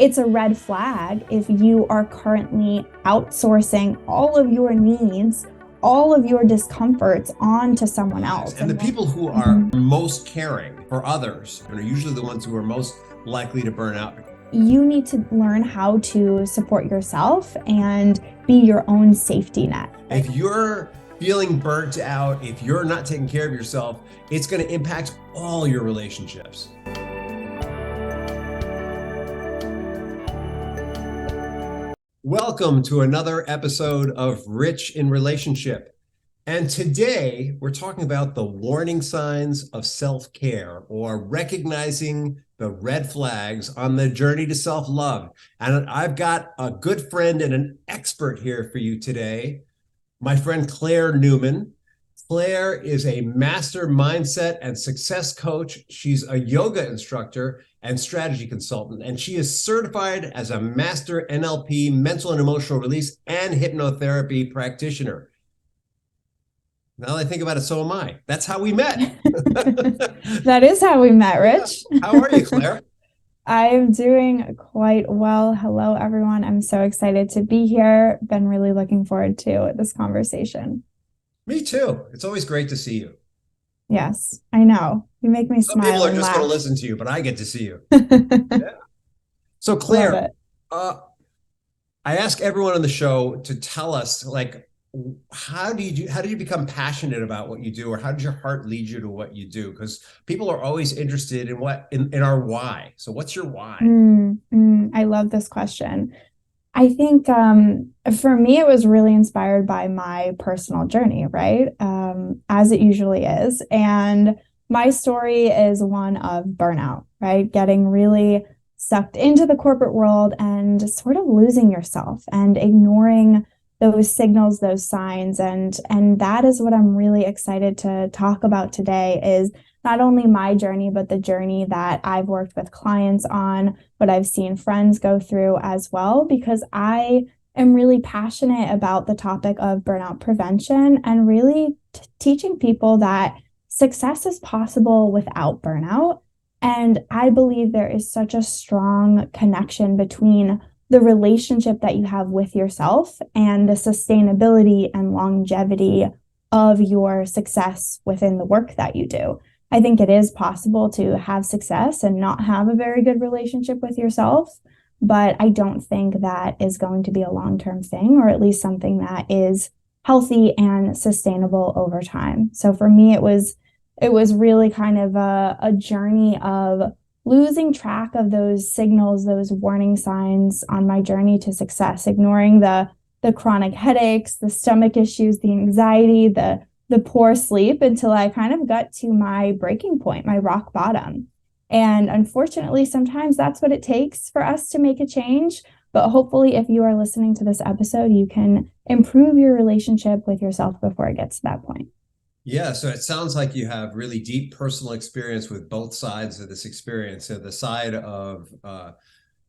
it's a red flag if you are currently outsourcing all of your needs, all of your discomforts onto someone else. And the people who are most caring for others are usually the ones who are most likely to burn out. You need to learn how to support yourself and be your own safety net. If you're feeling burnt out, if you're not taking care of yourself, it's going to impact all your relationships. Welcome to another episode of Rich in Relationship. And today we're talking about the warning signs of self-care, or recognizing the red flags on the journey to self-love. And I've got a good friend and an expert here for you today, my friend Claire Newman. Claire is a master mindset and success coach. She's a yoga instructor and strategy consultant, and she is certified as a master NLP, mental and emotional release, and hypnotherapy practitioner. Now that I think about it, so am I. That's how we met. That is how we met, Rich. Yeah. How are you, Claire? I'm doing quite well. Hello, everyone. I'm so excited to be here. Been really looking forward to this conversation. Me too. It's always great to see you. Yes, I know. You make me Some smile. people are and just laugh. going to listen to you, but I get to see you. Yeah. So, Claire, I ask everyone on the show to tell us, like, how did you become passionate about what you do, or how did your heart lead you to what you do? Because people are always interested in our why. So what's your why? I love this question. I think for me, it was really inspired by my personal journey, right? As it usually is. And my story is one of burnout, right? Getting really sucked into the corporate world and sort of losing yourself and ignoring those signals, those signs. And that is what I'm really excited to talk about today, is not only my journey, but the journey that I've worked with clients on, what I've seen friends go through as well, because I am really passionate about the topic of burnout prevention and really teaching people that success is possible without burnout. And I believe there is such a strong connection between the relationship that you have with yourself and the sustainability and longevity of your success within the work that you do. I think it is possible to have success and not have a very good relationship with yourself, but I don't think that is going to be a long-term thing, or at least something that is healthy and sustainable over time. So for me, it was really kind of a journey of losing track of those signals, those warning signs on my journey to success, ignoring the chronic headaches, the stomach issues, the anxiety, the poor sleep, until I kind of got to my breaking point, my rock bottom. And unfortunately, sometimes that's what it takes for us to make a change. But hopefully, if you are listening to this episode, you can improve your relationship with yourself before it gets to that point. Yeah, so it sounds like you have really deep personal experience with both sides of this experience. So the side of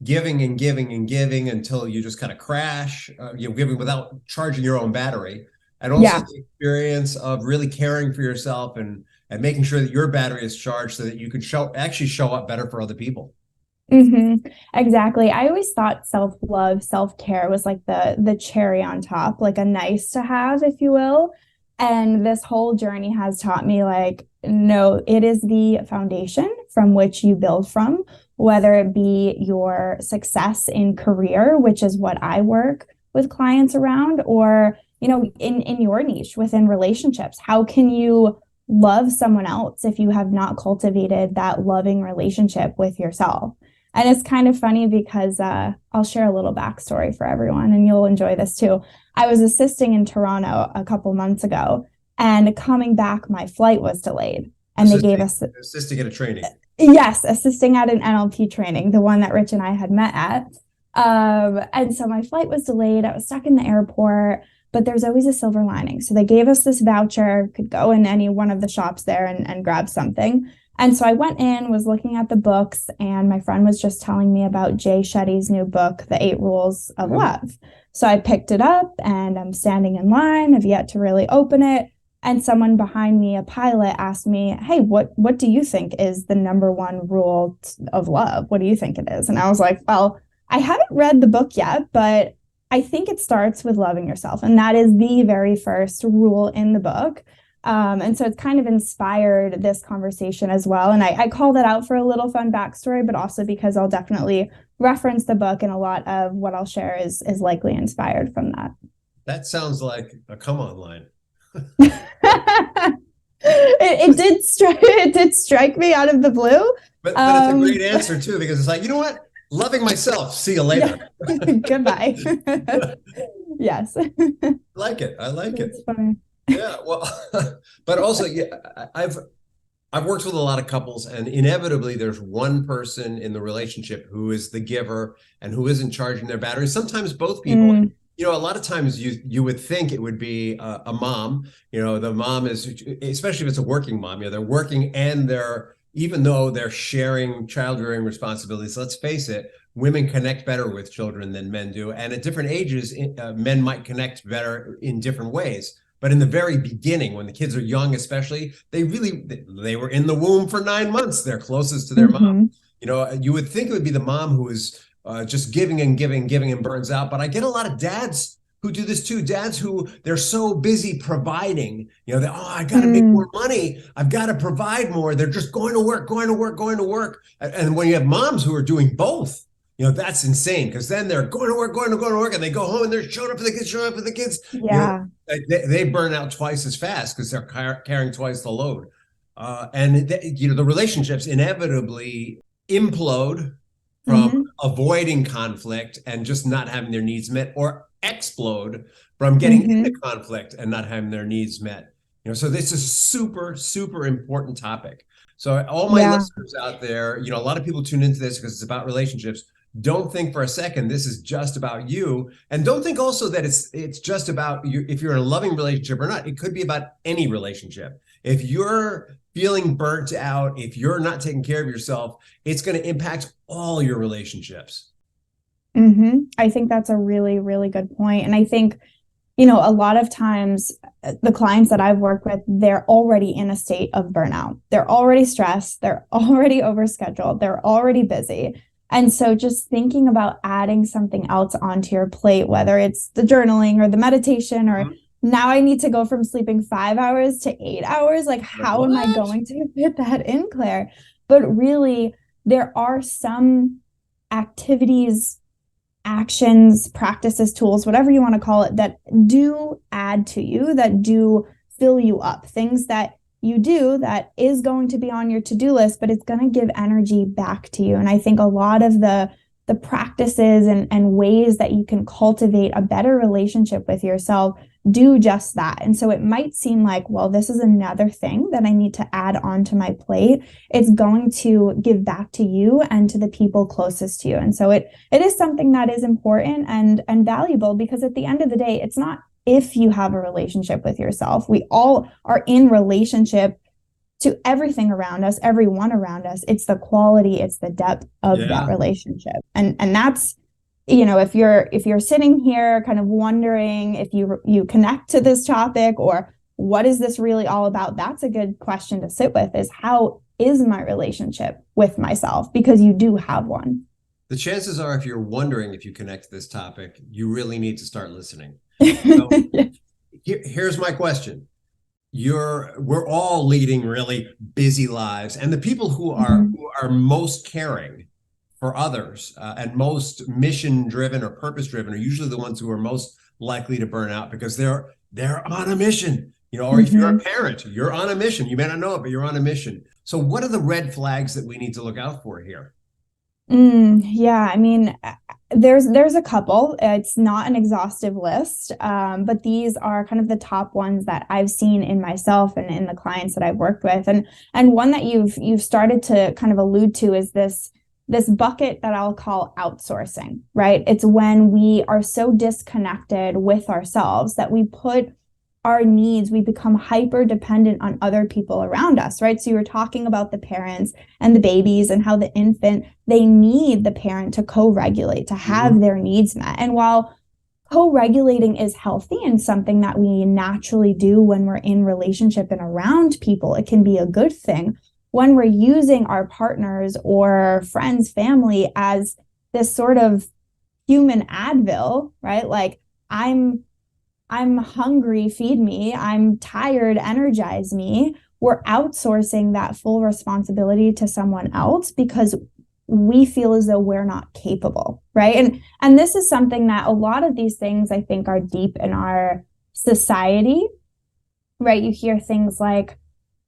giving and giving and giving until you just kind of crash, giving without charging your own battery. And also the experience of really caring for yourself and making sure that your battery is charged so that you can show up better for other people. Exactly. I always thought self-love, self-care was like the cherry on top, like a nice to have, if you will. And this whole journey has taught me, like, no, it is the foundation from which you build from, whether it be your success in career, which is what I work with clients around, or in your niche within relationships. How can you love someone else if you have not cultivated that loving relationship with yourself? And it's kind of funny because I'll share a little backstory for everyone, and you'll enjoy this too. I was assisting in Toronto a couple months ago, and coming back, my flight was delayed. And they gave us assisting at a training. Yes, assisting at an NLP training, the one that Rich and I had met at. And so my flight was delayed. I was stuck in the airport, but there's always a silver lining. So they gave us this voucher, could go in any one of the shops there and grab something. And so I went in, was looking at the books, and my friend was just telling me about Jay Shetty's new book, The 8 Rules of Love. So I picked it up, and I'm standing in line. I've yet to really open it. And someone behind me, a pilot, asked me, hey, what do you think is the number one rule of love? What do you think it is? And I was like, well, I haven't read the book yet, but I think it starts with loving yourself. And that is the very first rule in the book. And so it's kind of inspired this conversation as well. And I call that out for a little fun backstory, but also because I'll definitely reference the book, and a lot of what I'll share is likely inspired from that. That sounds like a come on line. It did strike me out of the blue. But it's a great answer too, because it's like, you know what? Loving myself. See you later. Yeah. Goodbye. Yes. I like it. I like it. It's funny. Yeah. Well, but also, yeah, I've worked with a lot of couples, and inevitably there's one person in the relationship who is the giver and who isn't charging their batteries. Sometimes both people. You know, a lot of times you would think it would be a mom. You know, the mom is, especially if it's a working mom, you know, they're working and even though they're sharing child rearing responsibilities, let's face it, women connect better with children than men do. And at different ages, men might connect better in different ways. But in the very beginning, when the kids are young, especially, they were in the womb for 9 months. They're closest to their mom. You know, you would think it would be the mom who is just giving and burns out. But I get a lot of dads who do this too. Dads who they're so busy providing, you know, I got to make more money. I've got to provide more. They're just going to work. And when you have moms who are doing both, you know, that's insane, because then they're going to work, and they go home and they're showing up for the kids. Yeah. You know, they burn out twice as fast because they're carrying twice the load. You know, the relationships inevitably implode from avoiding conflict and just not having their needs met, or explode from getting into conflict and not having their needs met. You know, so this is a super, super important topic. So all my listeners out there, you know, a lot of people tune into this because it's about relationships. Don't think for a second this is just about you, and don't think also that it's just about you if you're in a loving relationship or not. It could be about any relationship. If you're feeling burnt out, if you're not taking care of yourself, it's going to impact all your relationships. I think that's a really, really good point. And I think, you know, a lot of times the clients that I've worked with, they're already in a state of burnout. They're already stressed. They're already overscheduled. They're already busy. And so just thinking about adding something else onto your plate, whether it's the journaling or the meditation, or now I need to go from sleeping 5 hours to 8 hours. Like, how am I going to fit that in, Claire? But really, there are some activities, actions, practices, tools, whatever you want to call it, that do add to you, that do fill you up. Things that you do that is going to be on your to-do list, but it's going to give energy back to you. And I think a lot of the practices and ways that you can cultivate a better relationship with yourself do just that. And so it might seem like, well, this is another thing that I need to add onto my plate. It's going to give back to you and to the people closest to you. And so it is something that is important and valuable, because at the end of the day, it's not if you have a relationship with yourself. We all are in relationship to everything around us, everyone around us. It's the quality, it's the depth of that relationship. And that's, you know, if you're sitting here kind of wondering if you connect to this topic, or what is this really all about, that's a good question to sit with, is how is my relationship with myself? Because you do have one. The chances are, if you're wondering if you connect to this topic, you really need to start listening. So, here's my question. We're all leading really busy lives, and the people who are most caring for others and most mission driven or purpose driven are usually the ones who are most likely to burn out, because they're on a mission. You know, or if you're a parent, you're on a mission. You may not know it, but you're on a mission. So what are the red flags that we need to look out for here? Yeah, I mean, there's a couple. It's not an exhaustive list, but these are kind of the top ones that I've seen in myself and in the clients that I've worked with. And one that you've started to kind of allude to is this bucket that I'll call outsourcing, right? It's when we are so disconnected with ourselves that we put our needs, we become hyper dependent on other people around us, right? So you were talking about the parents and the babies and how the infant, they need the parent to co-regulate, to have their needs met. And while co-regulating is healthy and something that we naturally do when we're in relationship and around people, it can be a good thing. When we're using our partners or friends, family as this sort of human Advil, right? Like I'm hungry, feed me. I'm tired, energize me. We're outsourcing that full responsibility to someone else because we feel as though we're not capable, right? And this is something that a lot of these things I think are deep in our society, right? You hear things like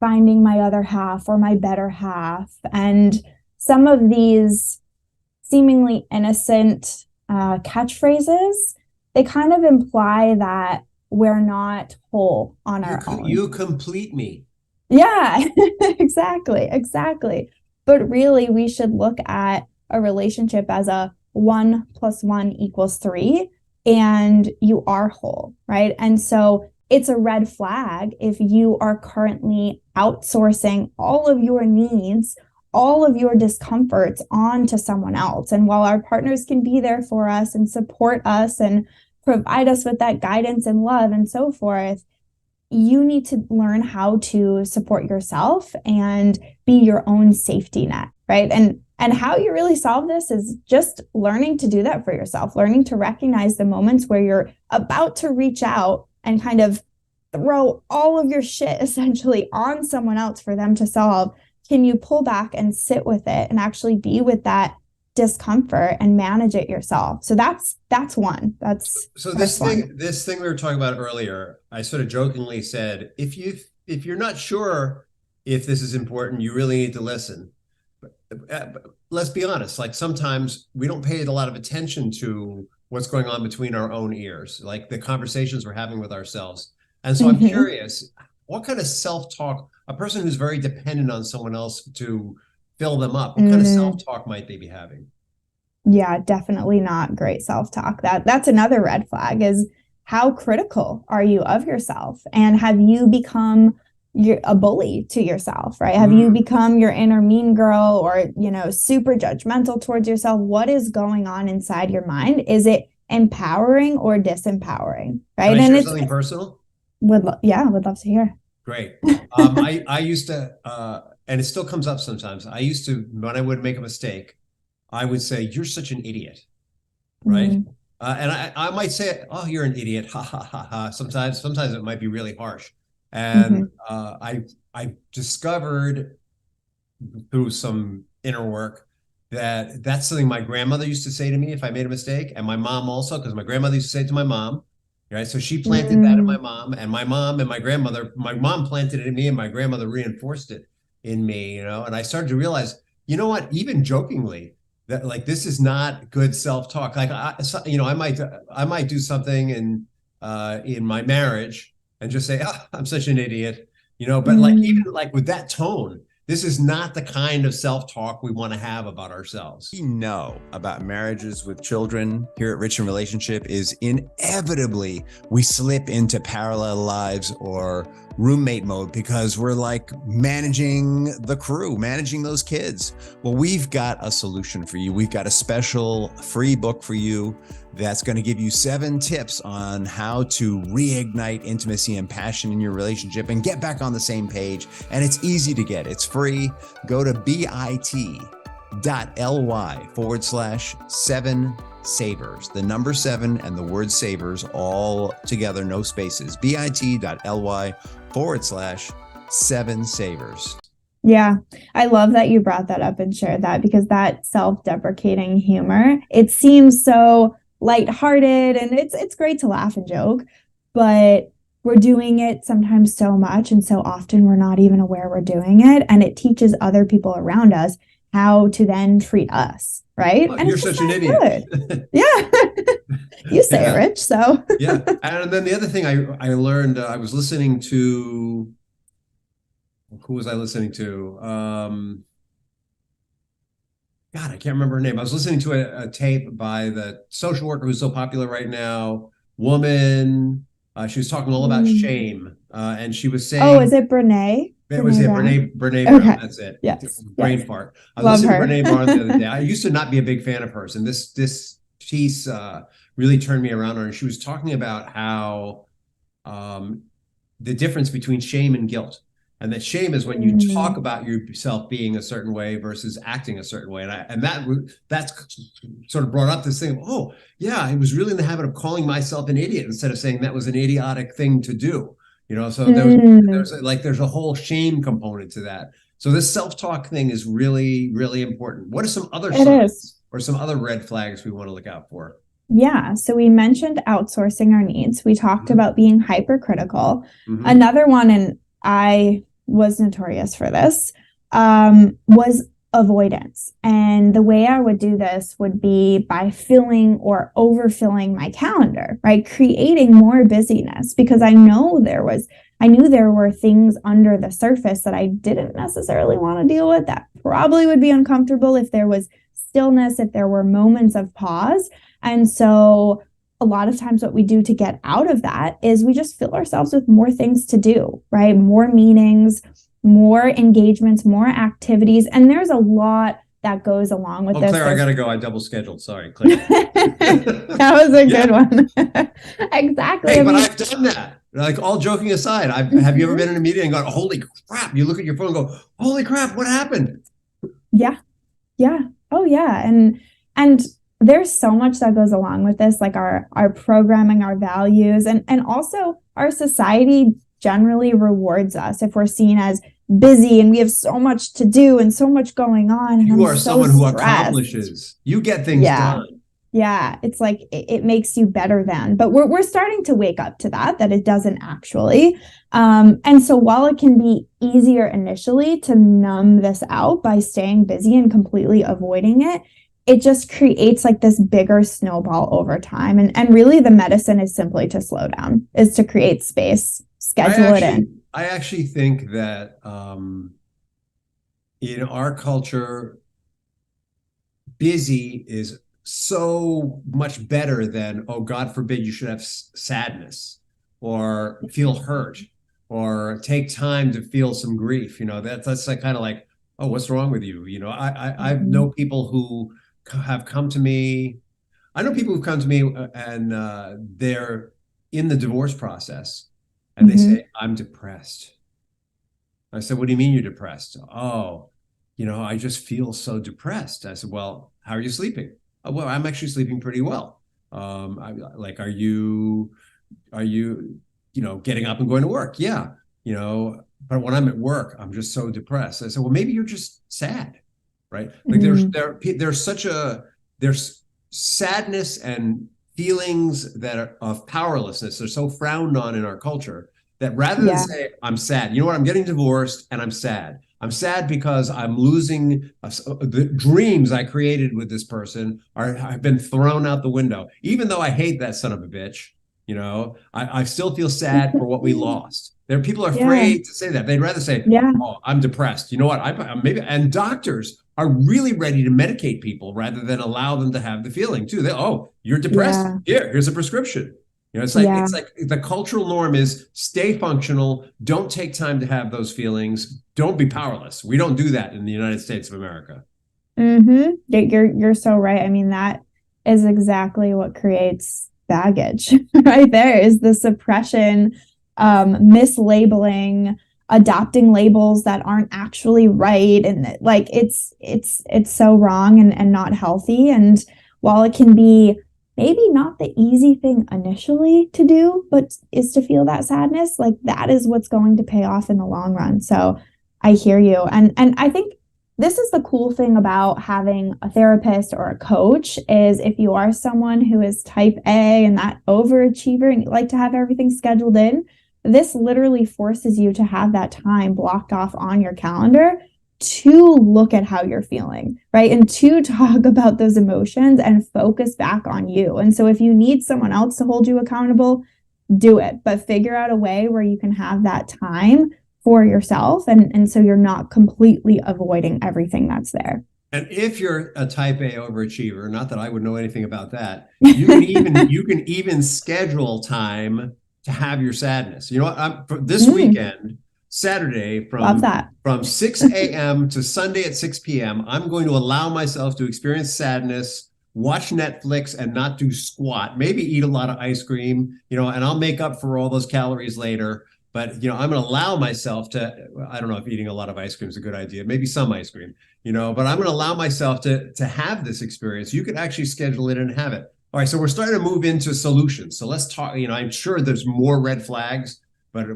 finding my other half or my better half, and some of these seemingly innocent catchphrases, they kind of imply that we're not whole on our own. You complete me. Yeah, exactly, exactly. But really, we should look at a relationship as a 1 + 1 = 3, and you are whole, right? And so it's a red flag if you are currently outsourcing all of your needs, all of your discomforts onto someone else. And while our partners can be there for us and support us and provide us with that guidance and love and so forth, you need to learn how to support yourself and be your own safety net, right? And how you really solve this is just learning to do that for yourself, learning to recognize the moments where you're about to reach out and kind of throw all of your shit essentially on someone else for them to solve. Can you pull back and sit with it and actually be with that discomfort and manage it yourself? So that's one. That's so this one. this thing we were talking about earlier, I sort of jokingly said, if you're not sure if this is important, you really need to listen. But let's be honest, like sometimes we don't pay a lot of attention to what's going on between our own ears, like the conversations we're having with ourselves. And so I'm curious, what kind of self-talk, a person who's very dependent on someone else to fill them up, what kind of self-talk might they be having? Yeah, definitely not great self-talk. That's another red flag, is how critical are you of yourself? And have you become a bully to yourself, right? Have you become your inner mean girl, or, super judgmental towards yourself? What is going on inside your mind? Is it empowering or disempowering, right? Can I And share it's something personal? would love to hear. Great. I used to, and it still comes up sometimes. I used to, when I would make a mistake, I would say, "You're such an idiot," right? And I might say, "Oh, you're an idiot," ha ha ha ha. Sometimes it might be really harsh. And I discovered through some inner work that that's something my grandmother used to say to me if I made a mistake, and my mom also, because my grandmother used to say it to my mom. Right. So she planted that in my mom, and my mom and my grandmother, my mom planted it in me and my grandmother reinforced it in me, and I started to realize, you know what, even jokingly, that like, this is not good self-talk. Like, I might do something in my marriage and just say, "Oh, I'm such an idiot," but like, even like with that tone, this is not the kind of self-talk we want to have about ourselves. We know about marriages with children here at Rich in Relationship is inevitably we slip into parallel lives or roommate mode because we're like managing the crew, managing those kids. Well, we've got a solution for you. We've got a special free book for you that's going to give you 7 tips on how to reignite intimacy and passion in your relationship and get back on the same page. And it's easy to get. It's free. Go to bit.ly/7savers, the number 7 and the word savers, all together, no spaces. bit.ly/7savers. Yeah, I love that you brought that up and shared that, because that self-deprecating humor, it seems so lighthearted and it's great to laugh and joke, but we're doing it sometimes so much and so often we're not even aware we're doing it, and it teaches other people around us how to then treat us, right? Oh, and you're such an idiot. Yeah. You say it, Rich, so. Yeah. And then the other thing I learned, I was listening to, who was I listening to? God, I can't remember her name. I was listening to a tape by the social worker who's so popular right now, woman. She was talking all about shame. And she was saying, oh, is it Brene? It was Brown? Brene Okay. Brown. That's it. Yes. Brain Yes. fart. I Love listened her. to Brene Brown the other day. I used to not be a big fan of hers, and this piece really turned me around on her. She was talking about how the difference between shame and guilt. And that shame is when you talk about yourself being a certain way versus acting a certain way. And that's sort of brought up this thing of, oh, yeah, I was really in the habit of calling myself an idiot instead of saying that was an idiotic thing to do. So there's a whole shame component to that. So this self-talk thing is really, really important. What are some other signs or some other red flags we want to look out for? Yeah. So we mentioned outsourcing our needs. We talked about being hypercritical. Another one, and I was notorious for this, was avoidance. And the way I would do this would be by filling or overfilling my calendar, right? Creating more busyness, because I knew there were things under the surface that I didn't necessarily want to deal with that probably would be uncomfortable if there was stillness, if there were moments of pause. And so a lot of times what we do to get out of that is we just fill ourselves with more things to do, right? More meetings, more engagements, more activities. And there's a lot that goes along with this. Claire, I got to go. I double scheduled. Sorry, Claire. That was a good one. Exactly. Hey, but I've done that. Like, all joking aside, have you ever been in a meeting and gone, holy crap, you look at your phone and go, holy crap, what happened? Yeah. Yeah. Oh yeah. And there's so much that goes along with this, like our programming, our values, and also our society generally rewards us if we're seen as busy and we have so much to do and so much going on. And you are someone who accomplishes. You get things done. Yeah, it's like it makes you better than, but we're starting to wake up to that it doesn't actually. And so while it can be easier initially to numb this out by staying busy and completely avoiding it, it just creates like this bigger snowball over time. And really the medicine is simply to slow down, is to create space, schedule it in. I actually think that in our culture, busy is so much better than, oh, God forbid you should have sadness or feel hurt or take time to feel some grief. That's like kind of like, oh, what's wrong with you? I know people who have come to me. I know people who've come to me and they're in the divorce process and they say, I'm depressed. I said, what do you mean you're depressed? Oh, I just feel so depressed. I said, well, how are you sleeping? Oh, well, I'm actually sleeping pretty well. Are you getting up and going to work? Yeah. But when I'm at work, I'm just so depressed. I said, well, maybe you're just sad. Right? Like there's sadness and feelings that are of powerlessness. They're so frowned on in our culture that rather than say, I'm sad, you know what, I'm getting divorced and I'm sad. I'm sad because I'm losing the dreams I created with this person have been thrown out the window. Even though I hate that son of a bitch, I still feel sad for what we lost. People are afraid to say that. They'd rather say, oh, I'm depressed. You know what? And doctors are really ready to medicate people rather than allow them to have the feeling too. You're depressed. Here's a prescription. It's like the cultural norm is stay functional. Don't take time to have those feelings. Don't be powerless. We don't do that in the United States of America. You're so right. I mean, that is exactly what creates baggage right there, is the suppression, mislabeling, adopting labels that aren't actually right. And like, it's so wrong and not healthy. And while it can be maybe not the easy thing initially to do, but is to feel that sadness, like that is what's going to pay off in the long run. So I hear you. And I think this is the cool thing about having a therapist or a coach, is if you are someone who is type A and that overachiever and you like to have everything scheduled in, this literally forces you to have that time blocked off on your calendar to look at how you're feeling, right? And to talk about those emotions and focus back on you. And so if you need someone else to hold you accountable, do it, but figure out a way where you can have that time for yourself. And so you're not completely avoiding everything that's there. And if you're a type A overachiever, not that I would know anything about that, you can even schedule time to have your sadness. You know what? For this weekend, Saturday from 6 a.m. to Sunday at 6 p.m., I'm going to allow myself to experience sadness, watch Netflix and not do squat, maybe eat a lot of ice cream, and I'll make up for all those calories later. but I'm going to allow myself to, I don't know if eating a lot of ice cream is a good idea, maybe some ice cream, but I'm going to allow myself to have this experience. You could actually schedule it and have it. All right, so we're starting to move into solutions. So let's talk, I'm sure there's more red flags, but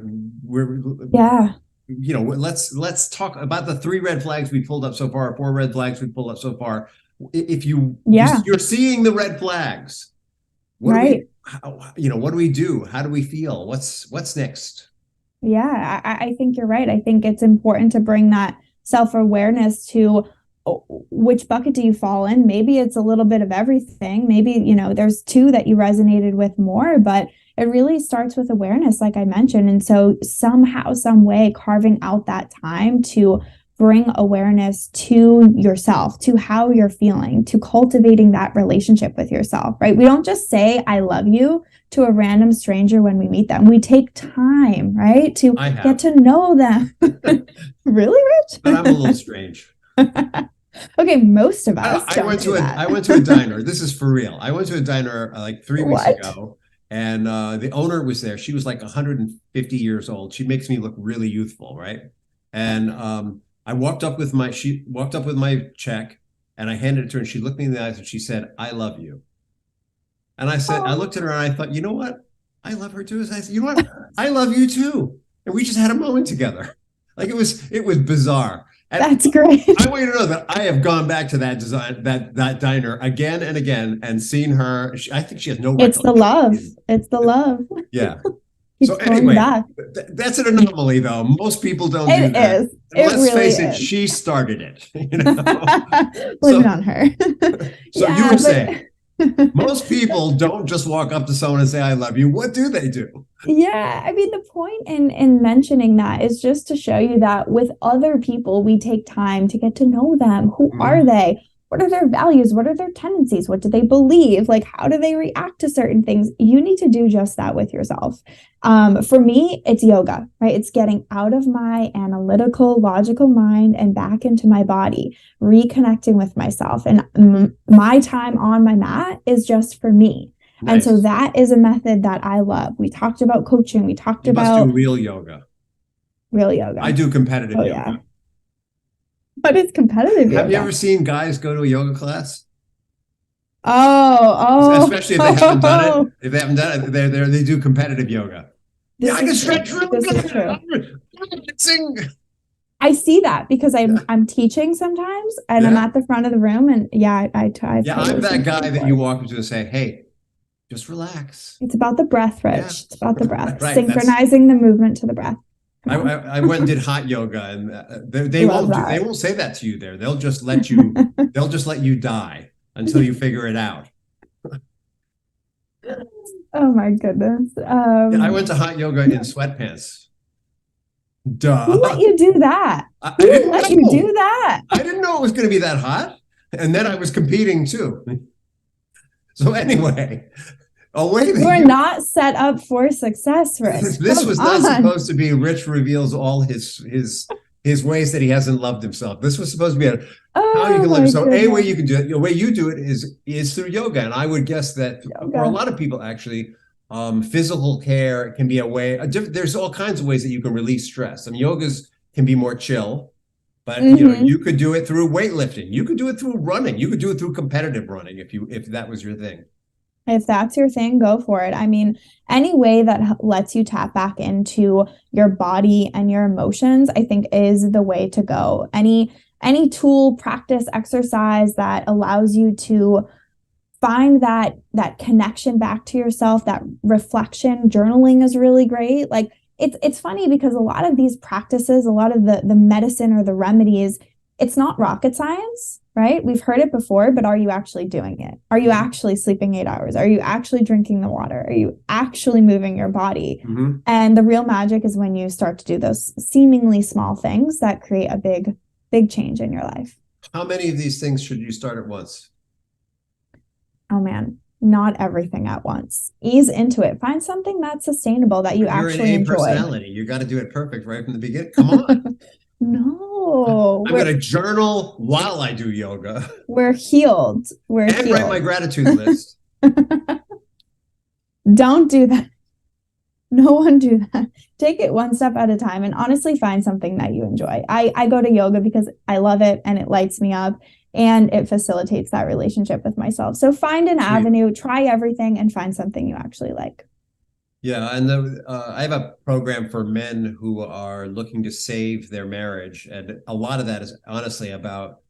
let's talk about the 3 red flags we pulled up so far, 4 red flags we pulled up so far. If you're seeing the red flags, what do we do? How do we feel? What's next? Yeah, I think you're right. I think it's important to bring that self-awareness to which bucket do you fall in? Maybe it's a little bit of everything. Maybe, there's 2 that you resonated with more, but it really starts with awareness, like I mentioned. And so somehow, some way, carving out that time to bring awareness to yourself, to how you're feeling, to cultivating that relationship with yourself, right? We don't just say, I love you to a random stranger when we meet them. We take time, right? To get to know them. Really, Rich? But I'm a little strange. Okay, most of us. I went to a diner. This is for real. I went to a diner like 3 weeks ago, and the owner was there. She was like 150 years old. She makes me look really youthful, right? And I walked up with my check, and I handed it to her, and she looked me in the eyes and she said, "I love you." And I said, I looked at her and I thought, you know what? I love her too. I said, you know what? I love you too. And we just had a moment together. Like it was bizarre. And that's great. I want you to know that I have gone back to that diner again and again and seen her. I think she has no recollection. It's the love. It's the love. Yeah. So anyway, that's an anomaly, though. Most people don't do that. It is. Let's face it, she started it. Blame it on her. So you were saying most people don't just walk up to someone and say, I love you. What do they do? Yeah. I mean, the point in mentioning that is just to show you that with other people, we take time to get to know them. Who are they? What are their values? What are their tendencies? What do they believe? Like, how do they react to certain things? You need to do just that with yourself. For me, it's yoga, right? It's getting out of my analytical, logical mind and back into my body, reconnecting with myself. And my time on my mat is just for me. Nice. And so that is a method that I love. We talked about coaching. We talked about... You must do real yoga. Real yoga. I do competitive yoga. Yeah. What is competitive yoga? Have you ever seen guys go to a yoga class? Oh. Especially if they haven't done it. If they haven't done it, they do competitive yoga. I can stretch real good. I see that because I'm teaching sometimes, and I'm at the front of the room, and I I'm that guy that you walk up to and say, "Hey, just relax." It's about the breath, Rich. It's about the breath. Right, synchronizing the movement to the breath. I went and did hot yoga, and they won't say that to you there. They'll just let you die until you figure it out. Oh my goodness! I went to hot yoga in sweatpants. Duh. Who let you do that? Who let you do that? I didn't know it was going to be that hot, and then I was competing too. So anyway. Oh, wait a minute. We're not set up for success, Rich. This was not supposed to be Rich reveals all his ways that he hasn't loved himself. This was supposed to be how you can love yourself. A way you can do it, the way you do it is through yoga. And I would guess that for a lot of people, actually, physical care can be a way. There's all kinds of ways that you can release stress. I mean, yogas can be more chill, but you could do it through weightlifting. You could do it through running. You could do it through competitive running if that was your thing. If that's your thing, go for it. I mean, any way that lets you tap back into your body and your emotions, I think is the way to go. Any tool, practice, exercise that allows you to find that connection back to yourself, that reflection, journaling is really great. Like it's funny because a lot of these practices, a lot of the medicine or the remedies, it's not rocket science, right? We've heard it before, but are you actually doing it? Are you actually sleeping 8 hours? Are you actually drinking the water? Are you actually moving your body? Mm-hmm. And the real magic is when you start to do those seemingly small things that create a big change in your life. How many of these things should you start at once? Oh man, not everything at once. Ease into it. Find something that's sustainable that you actually enjoy. You're an A personality. You got to do it perfect right from the beginning. Come on. No. I'm going to journal while I do yoga. We're healed. And write my gratitude list. Don't do that. No one do that. Take it one step at a time and honestly find something that you enjoy. I go to yoga because I love it and it lights me up and it facilitates that relationship with myself. So find an Sweet. avenue, try everything, and find something you actually like. Yeah, and I have a program for men who are looking to save their marriage, and a lot of that is honestly about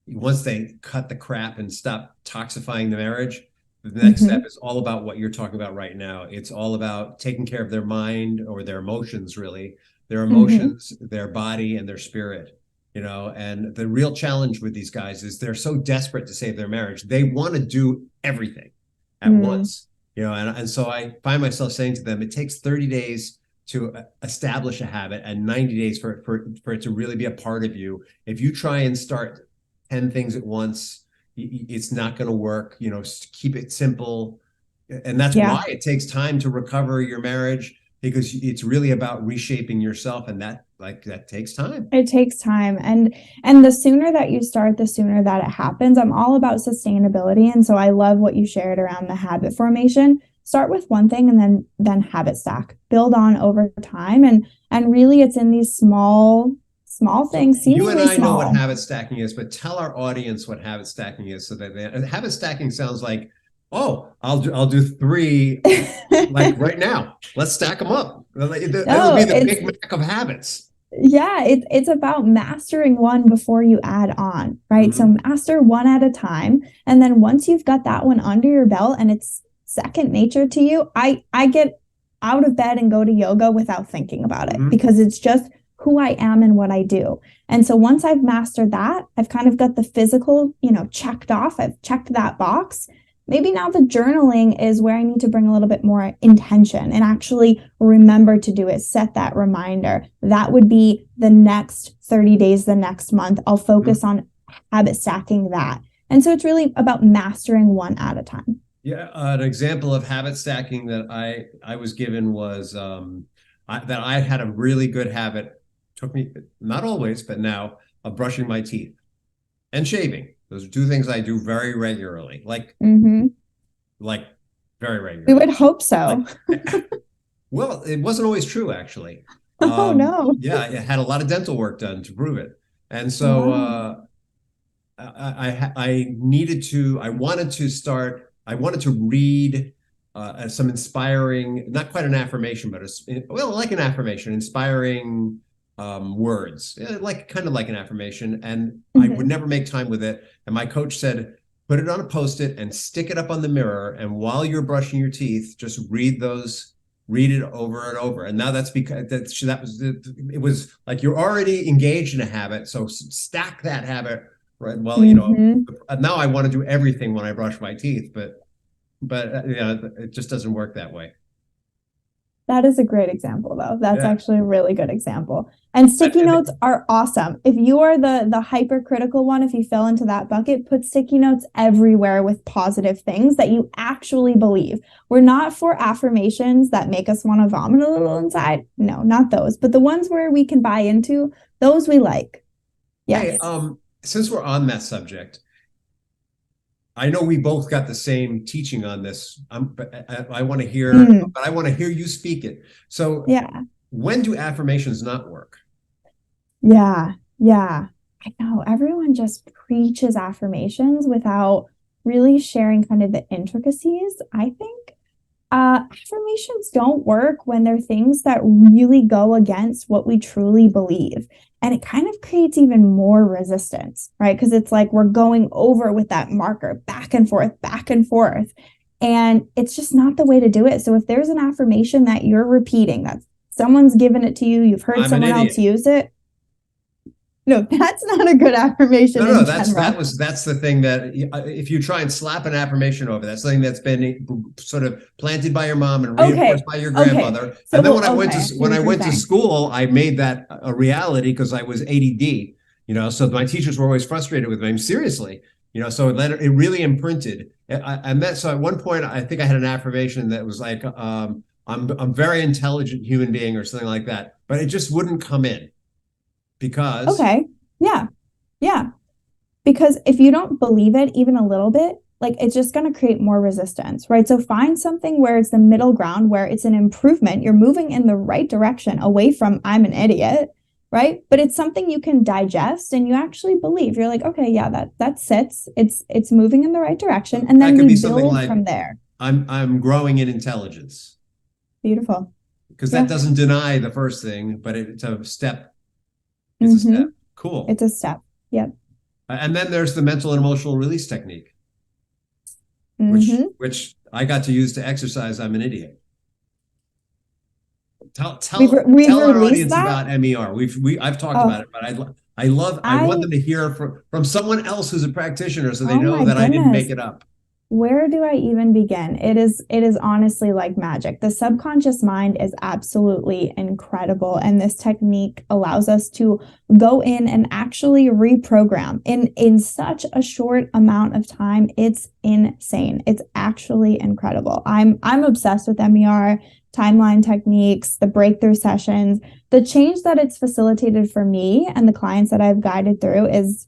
once they cut the crap and stop toxifying the marriage, the next step Mm-hmm. is all about what you're talking about right now. It's all about taking care of their mind or their emotions, really, their Mm-hmm. emotions, their body, and their spirit. And the real challenge with these guys is they're so desperate to save their marriage. They want to do everything at Mm, once. And so I find myself saying to them, it takes 30 days to establish a habit and 90 days for it to really be a part of you. If you try and start 10 things at once, it's not going to work. Keep it simple. And that's yeah. why it takes time to recover your marriage, because it's really about reshaping yourself. And that takes time. It takes time. And the sooner that you start, the sooner that it happens. I'm all about sustainability. And so I love what you shared around the habit formation. Start with one thing and then habit stack. Build on over time. And really it's in these small So things, you and seemingly I know what small. habit stacking is, but tell our audience what habit stacking is, so that habit stacking sounds like, oh, I'll do three like right now. Let's stack them up. That would No, be the it's Big Mac of habits. yeah, it's about mastering one before you add on, right? So Mm-hmm. master one at a time. And then once you've got that one under your belt and it's second nature to you, I get out of bed and go to yoga without thinking about it Mm-hmm. because it's just who I am and what I do. And so once I've mastered that, I've kind of got the physical, checked off. I've checked that box. Maybe now the journaling is where I need to bring a little bit more intention and actually remember to do it, set that reminder. That would be the next 30 days, the next month. I'll Mm-hmm. focus on habit stacking that. And so it's really about mastering one at a time. Yeah, an example of habit stacking that I was given was that I had a really good habit. Took me not always, but now, of brushing my teeth and shaving. Those are two things I do very regularly, Mm-hmm. like very We regularly. would hope Like, so. well, it wasn't always true, actually. Oh, no. Yeah, I had a lot of dental work done to prove it, and so Wow. I needed to. I wanted to read some inspiring, not quite an affirmation, but like an affirmation, inspiring words, like kind of like an affirmation. And I would Mm-hmm. never make time with it. And my coach said, put it on a post-it and stick it up on the mirror. And while you're brushing your teeth, just read it over and over. And now that's because it was like you're already engaged in a habit. So stack that habit, right? Well, Mm-hmm. now I want to do everything when I brush my teeth, but it just doesn't work that way. That is a great example, though. That's Yeah. actually a really good example. And sticky notes are awesome. If you are the hypercritical one, if you fell into that bucket, put sticky notes everywhere with positive things that you actually believe. We're not for affirmations that make us want to vomit a little inside. No, not those. But the ones where we can buy into, those we like. Hey, Yes. since we're on that subject, I know we both got the same teaching on this. But I want to hear, Mm, but I want to hear you speak it. So, yeah. when do affirmations not work? Yeah. Yeah. I know everyone just preaches affirmations without really sharing kind of the intricacies, I think. Affirmations don't work when they're things that really go against what we truly believe. And it kind of creates even more resistance, right? Because it's like we're going over with that marker back and forth, back and forth. And it's just not the way to do it. So if there's an affirmation that you're repeating, that someone's given it to you, you've heard I'm an someone else idiot. use it. No, that's not a good No, affirmation no, in general. that's the thing that if you try and slap an affirmation over, that's something that's been sort of planted by your mom and reinforced Okay. by your Okay. grandmother. So, And then okay. I see when I what you're went to saying. school, I made that a reality because I was ADD. So my teachers were always frustrated with me. Seriously, so then it really imprinted. So at one point, I think I had an affirmation that was like, I'm a very intelligent human being or something like that, but it just wouldn't come in because Okay. Yeah. Yeah. Because if you don't believe it even a little bit, like it's just going to create more resistance, right? So find something where it's the middle ground, where it's an improvement. You're moving in the right direction away from I'm an idiot, right? But it's something you can digest and you actually believe. You're like, okay, yeah, that sits. It's moving in the right direction. And That then could be we something build like from there. I'm growing in intelligence, Beautiful. because Yeah. that doesn't deny the first thing, but it's a step. It's a Mm-hmm. step. Cool. It's a step. Yep. And then there's the mental and emotional release technique, Mm-hmm. which I got to use to exercise I'm an idiot. Tell We've our released audience that. about MER. I've talked about Oh, it, but I want them to hear from someone else who's a practitioner, so they oh know my that I didn't goodness. make it up. Where do I even begin? It is honestly like magic. The subconscious mind is absolutely incredible, and this technique allows us to go in and actually reprogram in such a short amount of time. It's insane. It's actually incredible. I'm obsessed with MER, timeline techniques, the breakthrough sessions. The change that it's facilitated for me and the clients that I've guided through is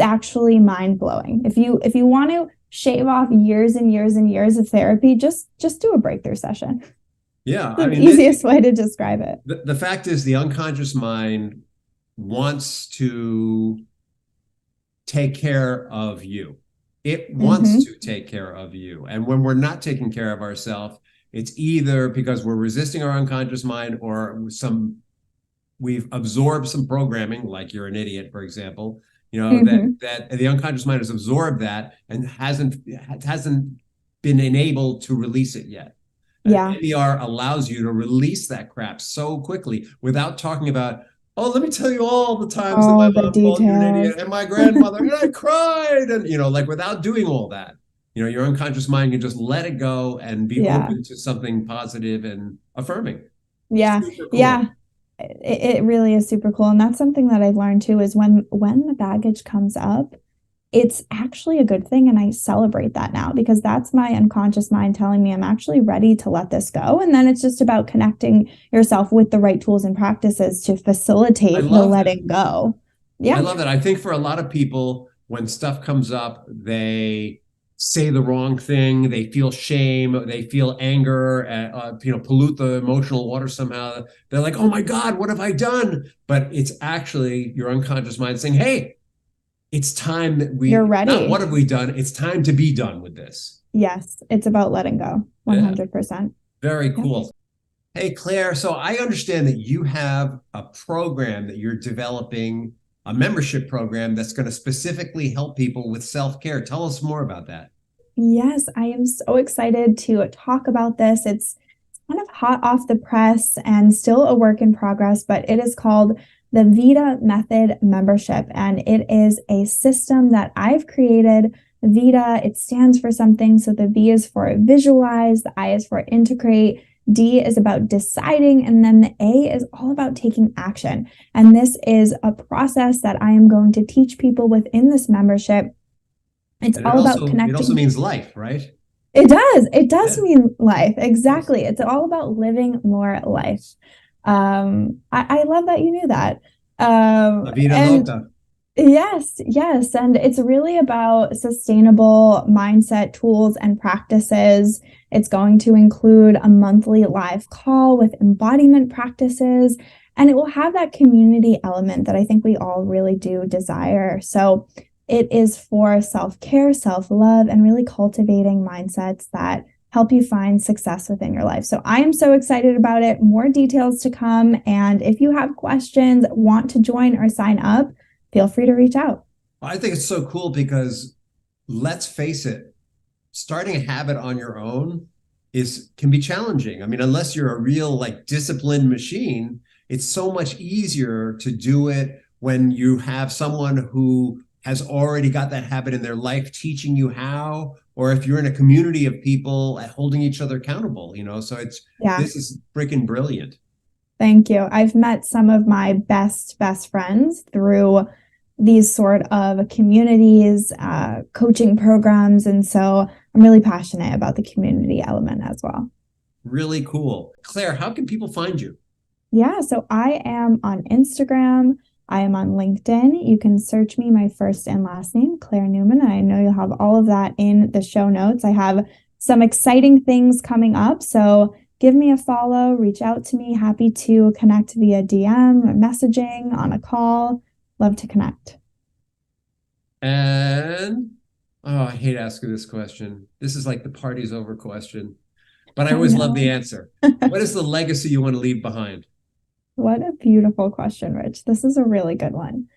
actually mind-blowing. If you want to shave off years and years and years of therapy, just do a breakthrough session. Yeah, It's the easiest way to describe it. The fact is, the unconscious mind wants to take care of you. It wants to take care of you. And when we're not taking care of ourselves, it's either because we're resisting our unconscious mind, or we've absorbed some programming, like you're an idiot, for example, that the unconscious mind has absorbed that and hasn't been enabled to release it yet. Yeah. MER allows you to release that crap so quickly without talking about, oh, let me tell you all the times that my mom called you an idiot, and my grandmother, and I cried, and like without doing all that. Your unconscious mind can just let it go and be open to something positive and affirming. Yeah. Super cool. Yeah. It really is super cool. And that's something that I've learned too, is when the baggage comes up, it's actually a good thing. And I celebrate that now, because that's my unconscious mind telling me I'm actually ready to let this go. And then it's just about connecting yourself with the right tools and practices to facilitate the letting go. Yeah. I love that. I think for a lot of people, when stuff comes up, they say the wrong thing, they feel shame, they feel anger, pollute the emotional water somehow. They're like, oh my God, what have I done? But it's actually your unconscious mind saying, hey, it's time that you're ready. Not what have we done? It's time to be done with this. Yes. It's about letting go. 100%. Yeah. Very cool. Yeah. Hey, Claire, so I understand that you have a program that you're developing, a membership program that's going to specifically help people with self-care. Tell us more about that. Yes, I am so excited to talk about this. It's kind of hot off the press and still a work in progress, but it is called the Vita Method Membership, and it is a system that I've created. Vita, it stands for something. So the V is for visualize, the I is for integrate, D is about deciding, and then the A is all about taking action. And this is a process that I am going to teach people within this membership. It's all about connecting. It also means life, right? It does. It does mean life. Exactly. It's all about living more life. I love that you knew that. La vida loca. Yes. And it's really about sustainable mindset tools and practices. It's going to include a monthly live call with embodiment practices, and it will have that community element that I think we all really do desire. So it is for self-care, self-love, and really cultivating mindsets that help you find success within your life. So I am so excited about it. More details to come. And if you have questions, want to join or sign up, feel free to reach out. I think it's so cool because, let's face it, starting a habit on your own can be challenging. I mean, unless you're a real disciplined machine, it's so much easier to do it when you have someone who has already got that habit in their life teaching you how, or if you're in a community of people holding each other accountable, so this is freaking brilliant. Thank you. I've met some of my best friends through these sort of communities, coaching programs. And so I'm really passionate about the community element as well. Really cool. Claire, how can people find you? Yeah, so I am on Instagram, I am on LinkedIn. You can search me, my first and last name, Claire Newman. And I know you'll have all of that in the show notes. I have some exciting things coming up. So give me a follow, reach out to me. Happy to connect via DM, messaging, on a call. Love to connect. And I hate asking this question. This is like the party's over question, but I I always love the know. answer. What is the legacy you want to leave behind? What a beautiful question, Rich. This is a really good one.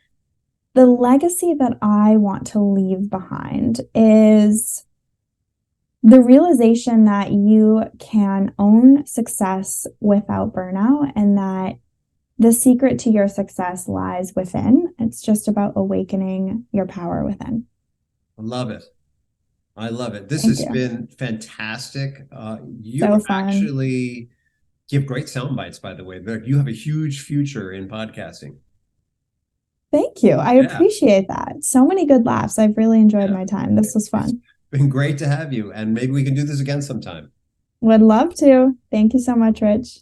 The legacy that I want to leave behind is the realization that you can own success without burnout, and that the secret to your success lies within. It's just about awakening your power within. I love it. I love it. This Thank has you. been fantastic. You So fun. actually give great sound bites, by the way. You have a huge future in podcasting. Thank you. I appreciate that. So many good laughs. I've really enjoyed my time. This was fun. It's been great to have you, and maybe we can do this again sometime. Would love to. Thank you so much, Rich.